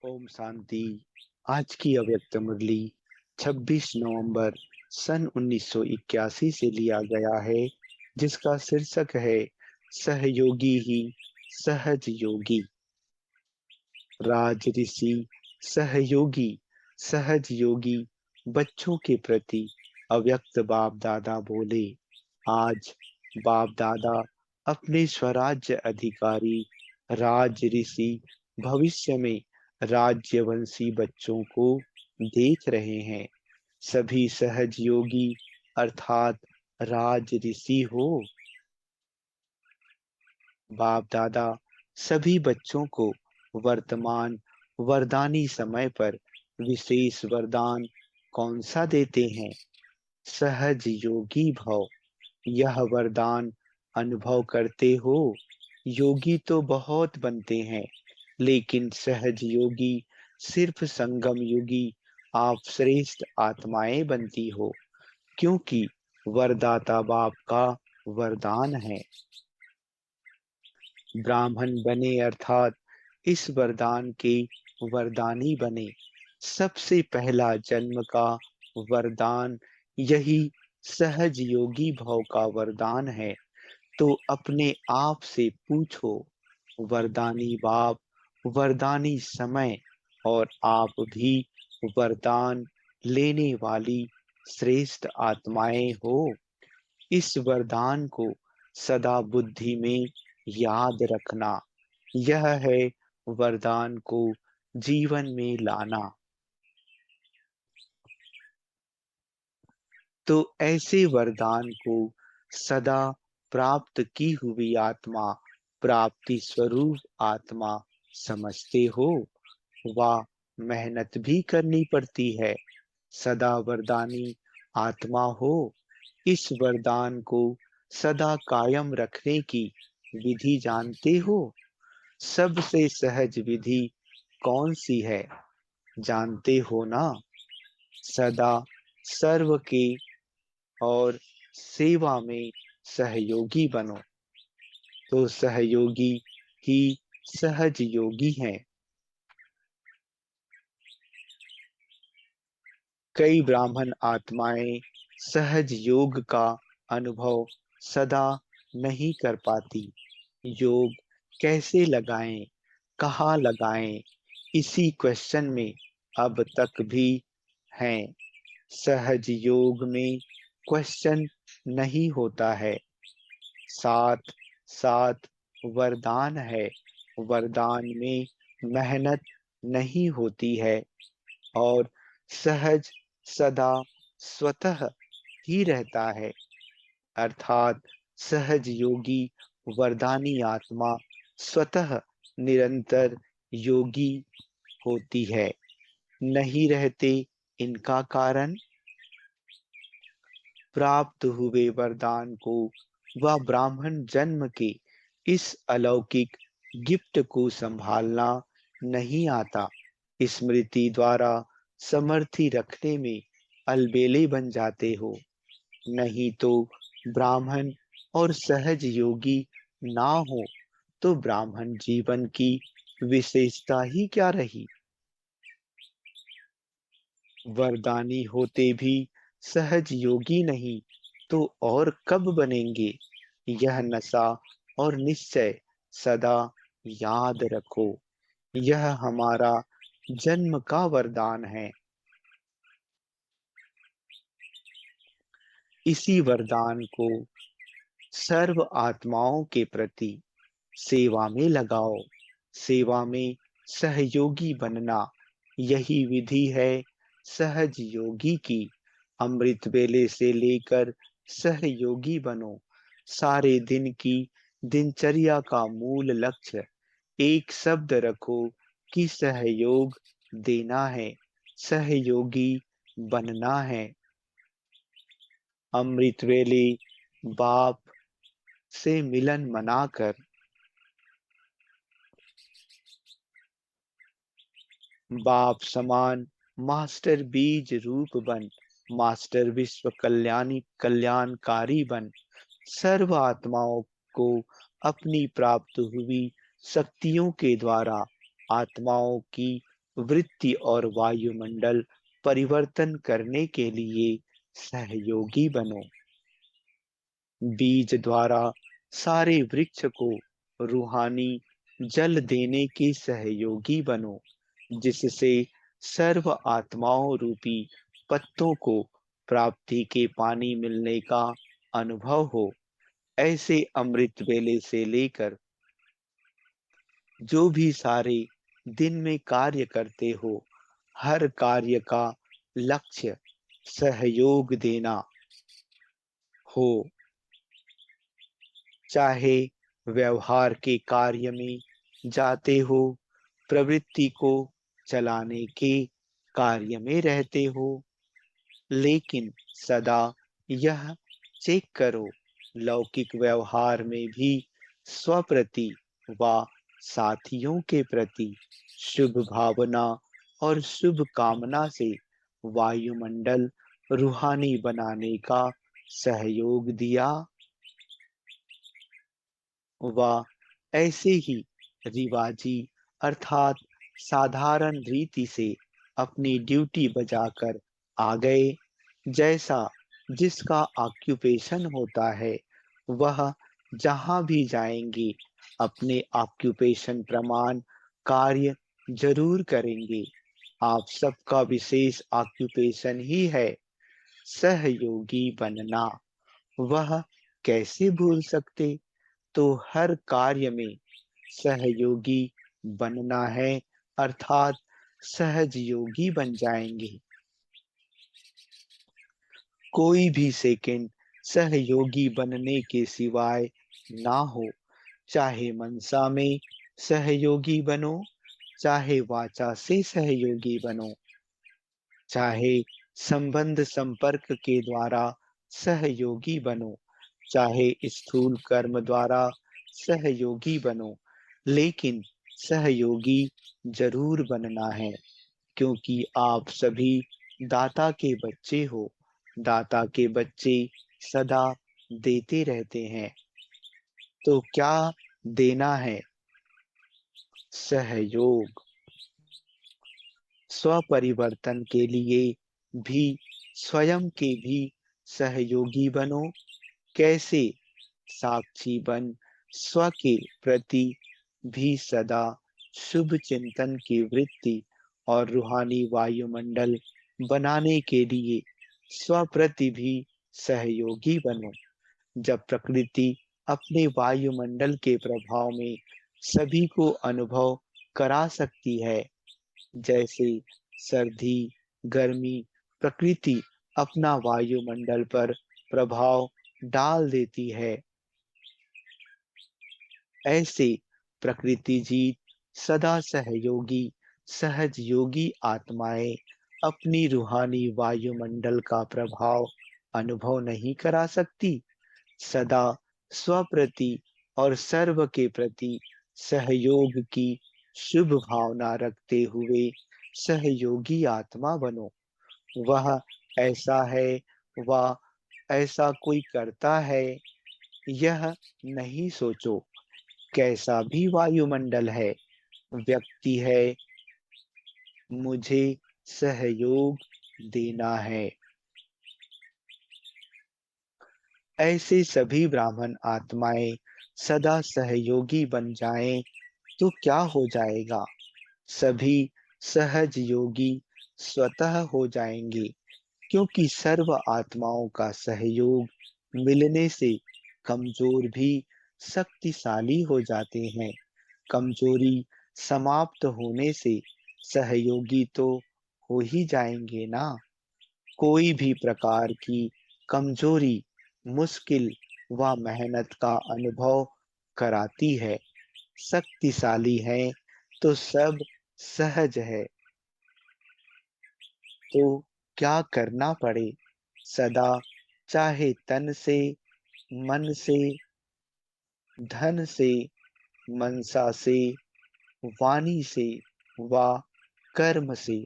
ओम शांति। आज की अव्यक्त मुरली 26 नवंबर सन 1981 से लिया गया है, जिसका शीर्षक है सहयोगी ही सहज योगी। राज ऋषि सहयोगी सहज योगी बच्चों के प्रति अव्यक्त बाप दादा बोले। आज बाप दादा अपने स्वराज्य अधिकारी राज ऋषि भविष्य में राज्यवंशी बच्चों को देख रहे हैं। सभी सहज योगी अर्थात राज ऋषि हो। बाप दादा सभी बच्चों को वर्तमान वरदानी समय पर विशेष वरदान कौन सा देते हैं? सहज योगी भव। यह वरदान अनुभव करते हो। योगी तो बहुत बनते हैं, लेकिन सहज योगी सिर्फ संगम योगी आप श्रेष्ठ आत्माएं बनती हो, क्योंकि वरदाता बाप का वरदान है। ब्राह्मण बने अर्थात इस वरदान के वरदानी बने। सबसे पहला जन्म का वरदान यही सहज योगी भव का वरदान है। तो अपने आप से पूछो, वरदानी बाप, वरदानी समय और आप भी वरदान लेने वाली श्रेष्ठ आत्माएं हो। इस वरदान को सदा बुद्धि में याद रखना। यह है वरदान को जीवन में लाना। तो ऐसे वरदान को सदा प्राप्त की हुई आत्मा प्राप्ति स्वरूप आत्मा समझते हो। वह मेहनत भी करनी पड़ती है। सदा वरदानी आत्मा हो। इस वरदान को सदा कायम रखने की विधि जानते हो? सबसे सहज विधि कौन सी है? जानते हो ना? सदा सर्व के और सेवा में सहयोगी बनो। तो सहयोगी ही सहज योगी हैं। कई ब्राह्मण आत्माएं सहज योग का अनुभव सदा नहीं कर पाती। योग कैसे लगाएं, कहाँ लगाएं, इसी क्वेश्चन में अब तक भी हैं। सहज योग में क्वेश्चन नहीं होता है। साथ साथ वरदान है। वरदान में मेहनत नहीं होती है और सहज सदा स्वतः ही रहता है। अर्थात सहज योगी वरदानी आत्मा स्वतः निरंतर योगी होती है। नहीं रहते इनका कारण? प्राप्त हुए वरदान को वह ब्राह्मण जन्म के इस अलौकिक गिफ्ट को संभालना नहीं आता। स्मृति द्वारा समर्थी रखने में अलबेले बन जाते हो। नहीं तो ब्राह्मण और सहज योगी ना हो तो ब्राह्मण जीवन की विशेषता ही क्या रही? वरदानी होते भी सहज योगी नहीं तो और कब बनेंगे? यह नशा और निश्चय सदा याद रखो। यह हमारा जन्म का वरदान है। इसी वरदान को सर्व आत्माओं के प्रति सेवा में लगाओ। सेवा में सहयोगी बनना, यही विधि है सहज योगी की। अमृत वेले से लेकर सहयोगी बनो। सारे दिन की दिनचर्या का मूल लक्ष्य एक शब्द रखो कि सहयोग देना है, सहयोगी बनना है। अमृत वेले बाप से मिलन मनाकर बाप समान मास्टर बीज रूप बन, मास्टर विश्व कल्याणकारी बन। सर्व आत्माओं को अपनी प्राप्त हुई शक्तियों के द्वारा आत्माओं की वृत्ति और वायुमंडल परिवर्तन करने के लिए सहयोगी बनो। बीज द्वारा सारे वृक्ष को रूहानी जल देने के सहयोगी बनो, जिससे सर्व आत्माओं रूपी पत्तों को प्राप्ति के पानी मिलने का अनुभव हो। ऐसे अमृत वेले से लेकर जो भी सारे दिन में कार्य करते हो, हर कार्य का लक्ष्य सहयोग देना हो। चाहे व्यवहार के कार्य में जाते हो, प्रवृत्ति को चलाने के कार्य में रहते हो, लेकिन सदा यह चेक करो, लौकिक व्यवहार में भी स्वप्रति व साथियों के प्रति शुभ भावना और शुभ कामना से वायुमंडल रूहानी बनाने का सहयोग दिया। व ऐसे ही रिवाजी अर्थात साधारण रीति से अपनी ड्यूटी बजाकर आ गए। जैसा जिसका ऑक्यूपेशन होता है, वह जहाँ भी जाएंगे अपने ऑक्यूपेशन प्रमाण कार्य जरूर करेंगे। आप सबका विशेष ऑक्यूपेशन ही है सहयोगी बनना। वह कैसे भूल सकते? तो हर कार्य में सहयोगी बनना है, अर्थात सहजयोगी बन जाएंगे। कोई भी सेकंड सहयोगी बनने के सिवाय ना हो। चाहे मनसा में सहयोगी बनो, चाहे वाचा से सहयोगी बनो, चाहे संबंध संपर्क के द्वारा सहयोगी बनो, चाहे स्थूल कर्म द्वारा सहयोगी बनो, लेकिन सहयोगी जरूर बनना है, क्योंकि आप सभी दाता के बच्चे हो। दाता के बच्चे सदा देते रहते हैं। तो क्या देना है? सहयोग। स्वपरिवर्तन के लिए भी स्वयं के भी सहयोगी बनो। कैसे? साक्षी बन स्व के प्रति भी सदा शुभ चिंतन की वृत्ति और रूहानी वायुमंडल बनाने के लिए स्व प्रति भी सहयोगी बनो। जब प्रकृति अपने वायुमंडल के प्रभाव में सभी को अनुभव करा सकती है, जैसे सर्दी, गर्मी, प्रकृति अपना वायुमंडल पर प्रभाव डाल देती है, ऐसे प्रकृति जीत सदा सहयोगी सहज योगी आत्माएं अपनी रूहानी वायुमंडल का प्रभाव अनुभव नहीं करा सकती। सदा स्वप्रति और सर्व के प्रति सहयोग की शुभ भावना रखते हुए सहयोगी आत्मा बनो। वह ऐसा है, वह ऐसा कोई करता है, यह नहीं सोचो। कैसा भी वायुमंडल है, व्यक्ति है, मुझे सहयोग देना है। ऐसे सभी ब्राह्मण आत्माएं सदा सहयोगी बन जाएं तो क्या हो जाएगा? सभी सहज योगी स्वतः हो जाएंगे, क्योंकि सर्व आत्माओं का सहयोग मिलने से कमजोर भी शक्तिशाली हो जाते हैं। कमजोरी समाप्त होने से सहयोगी तो हो ही जाएंगे ना। कोई भी प्रकार की कमजोरी मुश्किल व मेहनत का अनुभव कराती है। शक्तिशाली है तो सब सहज है। तो क्या करना पड़े? सदा चाहे तन से, मन से, धन से, मनसा से, वाणी से व कर्म से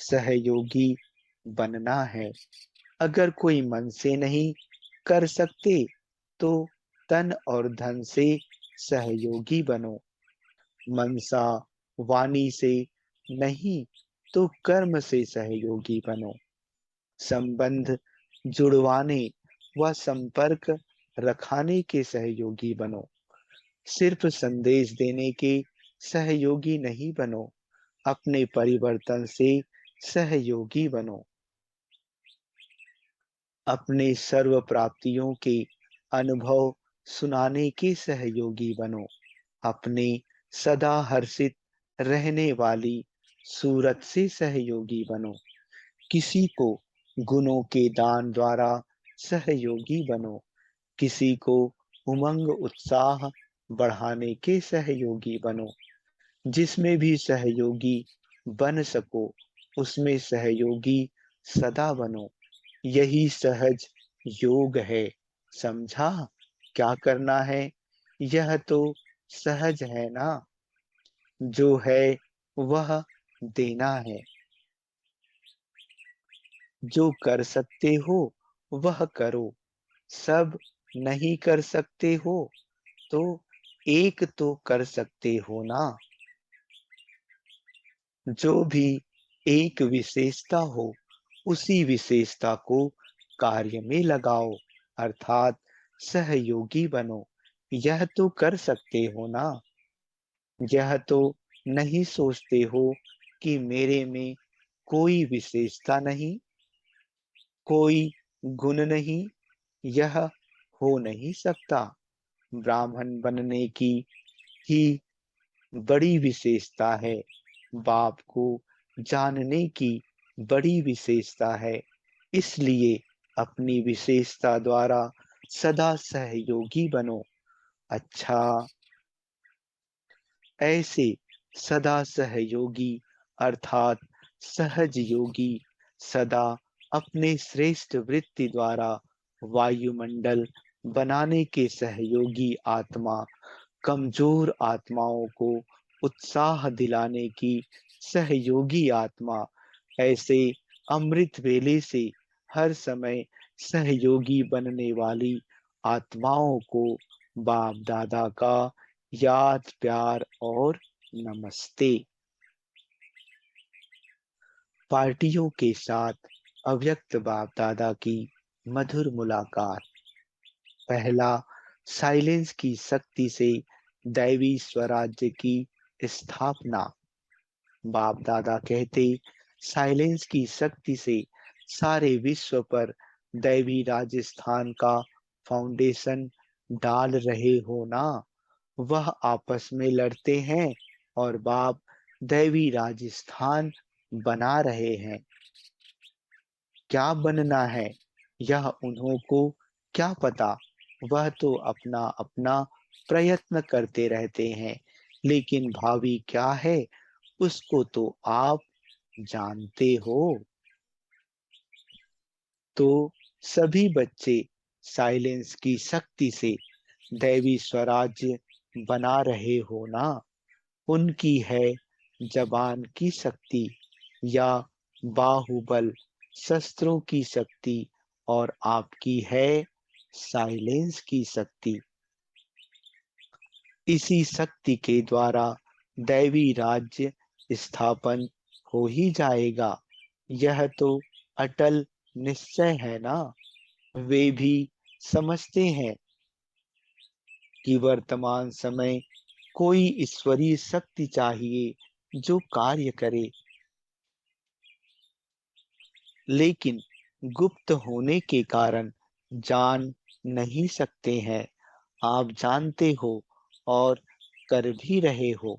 सहयोगी बनना है। अगर कोई मन से नहीं कर सकते, तो तन और धन से सहयोगी बनो। मनसा वाणी से नहीं तो कर्म से सहयोगी बनो। संबंध जुड़वाने व संपर्क रखाने के सहयोगी बनो। सिर्फ संदेश देने के सहयोगी नहीं बनो, अपने परिवर्तन से सहयोगी बनो। अपने सर्व प्राप्तियों के अनुभव सुनाने के सहयोगी बनो। अपने सदा हर्षित रहने वाली सूरत से सहयोगी बनो। किसी को गुणों के दान द्वारा सहयोगी बनो। किसी को उमंग उत्साह बढ़ाने के सहयोगी बनो। जिसमें भी सहयोगी बन सको, उसमें सहयोगी सदा बनो। यही सहज योग है। समझा? क्या करना है? यह तो सहज है ना। जो है वह देना है। जो कर सकते हो वह करो। सब नहीं कर सकते हो तो एक तो कर सकते हो ना। जो भी एक विशेषता हो, उसी विशेषता को कार्य में लगाओ, अर्थात सहयोगी बनो। यह तो कर सकते हो ना। यह तो नहीं सोचते हो कि मेरे में कोई विशेषता नहीं, कोई गुण नहीं, यह हो नहीं सकता। ब्राह्मण बनने की ही बड़ी विशेषता है। बाप को जानने की बड़ी विशेषता है। इसलिए अपनी विशेषता द्वारा सदा सहयोगी बनो। अच्छा, ऐसे सदा सहयोगी अर्थात सहज योगी सदा अपने श्रेष्ठ वृत्ति द्वारा वायुमंडल बनाने के सहयोगी आत्मा, कमजोर आत्माओं को उत्साह दिलाने की सहयोगी आत्मा, ऐसे अमृत वेले से हर समय सहयोगी बनने वाली आत्माओं को बाप दादा का याद प्यार और नमस्ते। पार्टियों के साथ अव्यक्त बाप दादा की मधुर मुलाकात। पहला, साइलेंस की शक्ति से दैवी स्वराज्य की स्थापना। बाप दादा कहते, साइलेंस की शक्ति से सारे विश्व पर दैवी राजस्थान का फाउंडेशन डाल रहे हो ना। वह आपस में लड़ते हैं और बाप दैवी राजस्थान बना रहे हैं। क्या बनना है यह उन्हों को क्या पता। वह तो अपना अपना प्रयत्न करते रहते हैं, लेकिन भावी क्या है उसको तो आप जानते हो। तो सभी बच्चे साइलेंस की शक्ति से दैवी स्वराज्य बना रहे हो ना। उनकी है जबान की शक्ति या बाहुबल शस्त्रों की शक्ति, और आपकी है साइलेंस की शक्ति। इसी शक्ति के द्वारा दैवी राज्य स्थापन हो ही जाएगा। यह तो अटल निश्चय है ना। वे भी समझते हैं कि वर्तमान समय कोई ईश्वरीय शक्ति चाहिए जो कार्य करे, लेकिन गुप्त होने के कारण जान नहीं सकते हैं। आप जानते हो और कर भी रहे हो।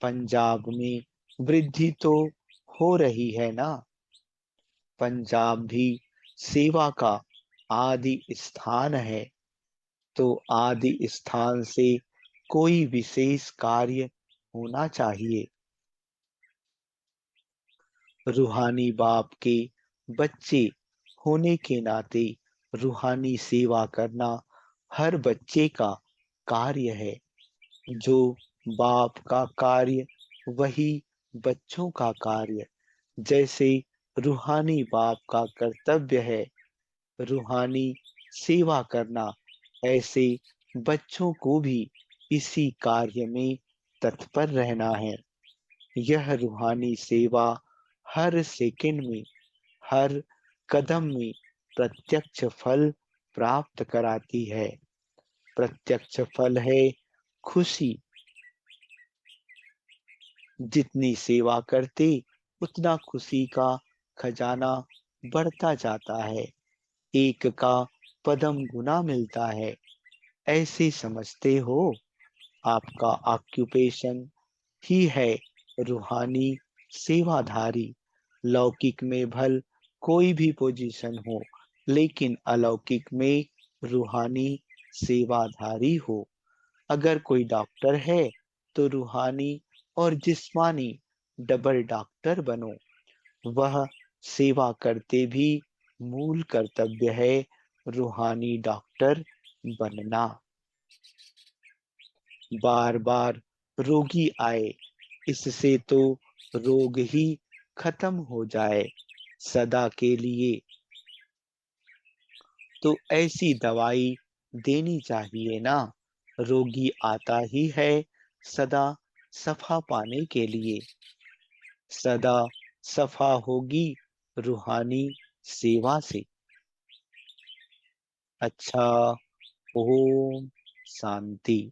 पंजाब में वृद्धि तो हो रही है ना। पंजाब भी सेवा का आदि स्थान है। तो आदि स्थान से कोई विशेष कार्य होना चाहिए। रूहानी बाप के बच्चे होने के नाते रूहानी सेवा करना हर बच्चे का कार्य है। जो बाप का कार्य वही बच्चों का कार्य। जैसे रूहानी बाप का कर्तव्य है रूहानी सेवा करना, ऐसे बच्चों को भी इसी कार्य में तत्पर रहना है। यह रूहानी सेवा हर सेकंड में, हर कदम में प्रत्यक्ष फल प्राप्त कराती है। प्रत्यक्ष फल है खुशी। जितनी सेवा करते उतना खुशी का खजाना बढ़ता जाता है। एक का पदम गुना मिलता है। ऐसे समझते हो? आपका ऑक्यूपेशन ही है रूहानी सेवाधारी। लौकिक में भल कोई भी पोजीशन हो, लेकिन अलौकिक में रूहानी सेवाधारी हो। अगर कोई डॉक्टर है तो रूहानी और जिस्मानी डबल डॉक्टर बनो। वह सेवा करते भी मूल कर्तव्य है रूहानी डॉक्टर बनना। बार बार रोगी आए, इससे तो रोग ही खत्म हो जाए सदा के लिए। तो ऐसी दवाई देनी चाहिए ना। रोगी आता ही है सदा सफा पाने के लिए। सदा सफा होगी रूहानी सेवा से। अच्छा। ओम शांति।